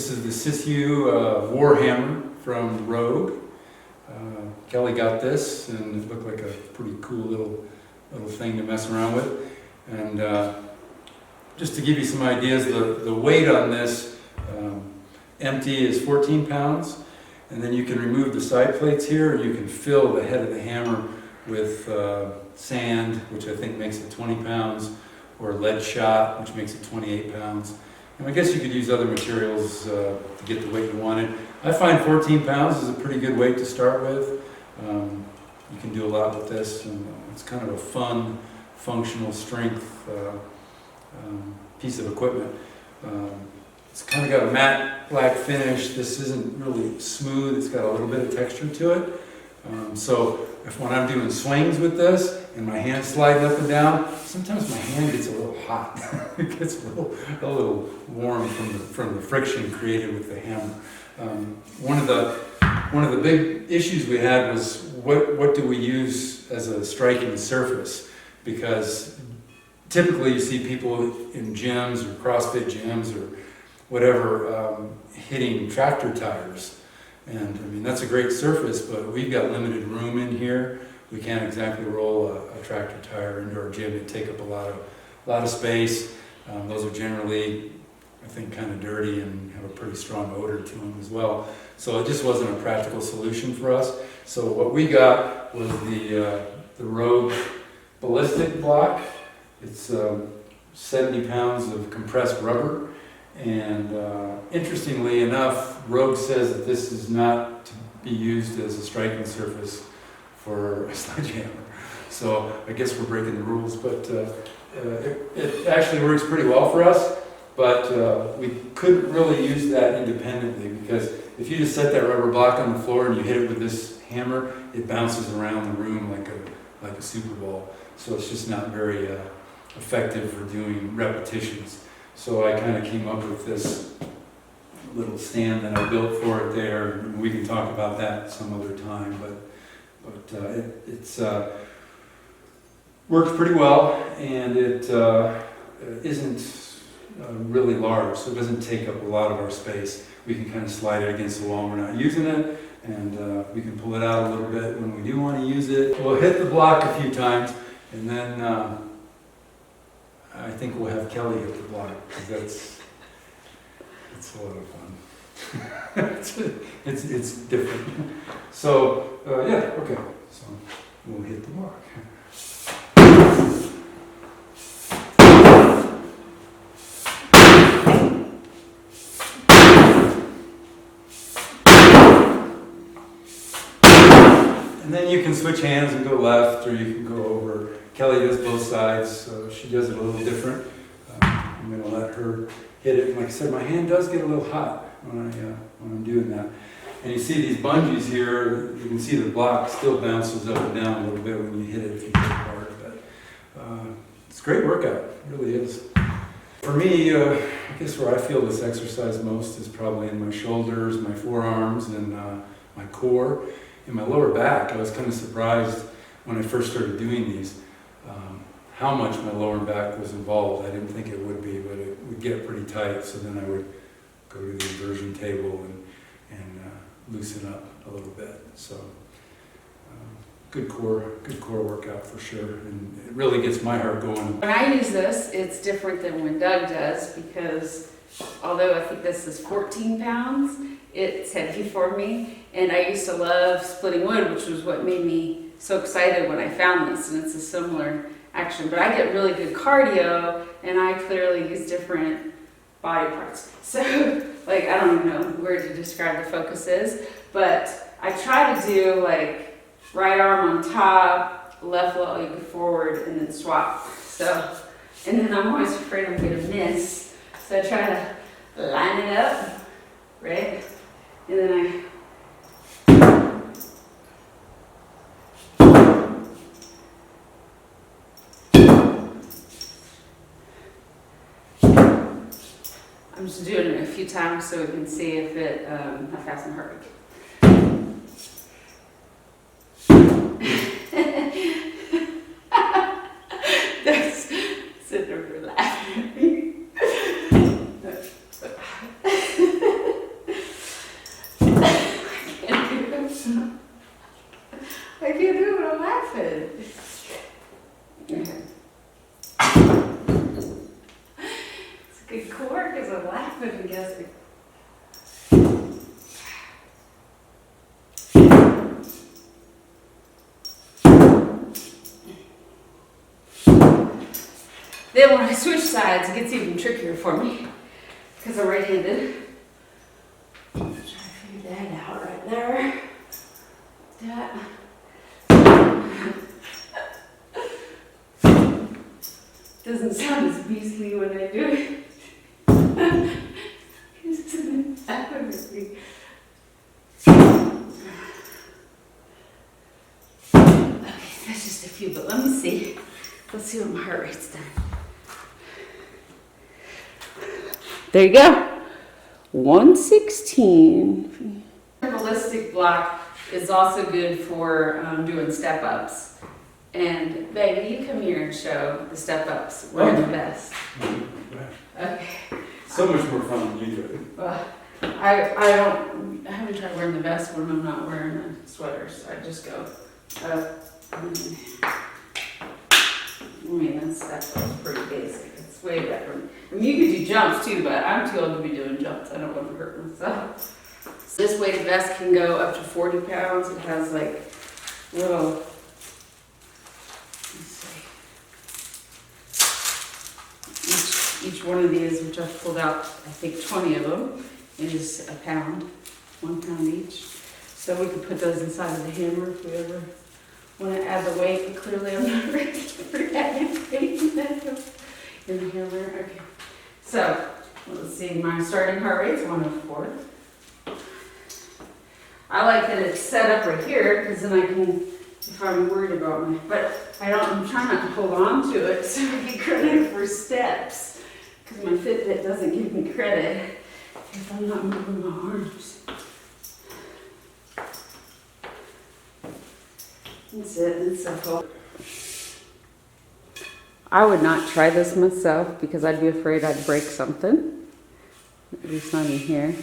This is the SISU war hammer from Rogue. Kelly got this, and it looked like a pretty cool little thing to mess around with. And just to give you some ideas, the weight on this empty is 14 pounds, and then you can remove the side plates here, and you can fill the head of the hammer with sand, which I think makes it 20 pounds, or lead shot, which makes it 28 pounds. And I guess you could use other materials to get the weight you wanted. I find 14 pounds is a pretty good weight to start with. You can do a lot with this, and it's kind of a fun, functional strength piece of equipment. It's kind of got a matte black finish. This isn't really smooth. It's got a little bit of texture to it. So when I'm doing swings with this and my hand's sliding up and down, sometimes my hand gets a little hot. It gets a little warm from the friction created with the hammer. One of the big issues we had was what do we use as a striking surface? Because typically you see people in gyms or CrossFit gyms or whatever hitting tractor tires. And I mean, that's a great surface, but we've got limited room in here. We can't exactly roll a tractor tire into our gym. It'd take up a lot of space. Those are generally, I think, kind of dirty and have a pretty strong odor to them as well. So it just wasn't a practical solution for us. So what we got was the Rogue Ballistic block. It's 70 pounds of compressed rubber. And interestingly enough, Rogue says that this is not to be used as a striking surface for a sledgehammer. So I guess we're breaking the rules, but it actually works pretty well for us. But we couldn't really use that independently, because if you just set that rubber block on the floor and you hit it with this hammer, it bounces around the room like a Super Bowl. So it's just not very effective for doing repetitions. So I kind of came up with this little stand that I built for it there. We can talk about that some other time, but it's works pretty well, and it isn't really large, so it doesn't take up a lot of our space. We can kind of slide it against the wall when we're not using it, and we can pull it out a little bit when we do want to use it. We'll hit the block a few times, and then I think we'll have Kelly hit the block, because it's a lot of fun. it's different. So yeah, okay. So we'll hit the block. And then you can switch hands and go left, or you can go over. Kelly does both sides, so she does it a little different. I'm going to let her hit it. And like I said, my hand does get a little hot when I'm doing that. And you see these bungees here, you can see the block still bounces up and down a little bit when you hit it if you hit it hard. But it's a great workout, it really is. For me, I guess where I feel this exercise most is probably in my shoulders, my forearms, and my core. In my lower back, I was kind of surprised when I first started doing these, how much my lower back was involved. I didn't think it would be, but it would get pretty tight, so then I would go to the inversion table and loosen up a little bit. So good core workout for sure, and it really gets my heart going. When I use this, it's different than when Doug does, because although I think this is 14 pounds, it's heavy for me, and I used to love splitting wood, which was what made me so excited when I found this, and it's a similar action. But I get really good cardio, and I clearly use different body parts. So, like, I don't even know where to describe the focus is, but I try to do like right arm on top, left leg forward, and then swap. So, and then I'm always afraid I'm gonna miss, so I try to line it up, right? And then I'm just doing it a few times so we can see if it, how fast my heart beats. That's sitting over laughing at me. in court because I'm laughing and guessing. Then when I switch sides, it gets even trickier for me because I'm right-handed. Try to figure that out right there. That. Doesn't sound as beastly when I do it. It's an accuracy. Okay, that's just a few, but let me see. Let's see what my heart rate's done. There you go. 116. Ballistic block is also good for doing step-ups. And baby, you come here and show the step-ups. We're the best. Okay. So much more fun than you do. Well, I haven't tried wearing the vest when I'm not wearing the sweaters. I just go up. I mean, that's pretty basic. It's way better. I mean, you could do jumps too, but I'm too old to be doing jumps. I don't want to hurt myself. So this weighted vest can go up to 40 pounds. It has like little, let's see. Each one of these, which I've pulled out, I think 20 of them, is a pound, 1 pound each. So we could put those inside of the hammer if we ever want to add the weight, but clearly I'm not ready for adding weight in the hammer. Okay. So, let's see, my starting heart rate's 104. I like that it's set up right here, because then I can, if I'm worried about I'm trying not to hold on to it so I get credit for steps, because my Fitbit doesn't give me credit if I'm not moving my arms. That's it, it's simple. I would not try this myself because I'd be afraid I'd break something. At least not in here.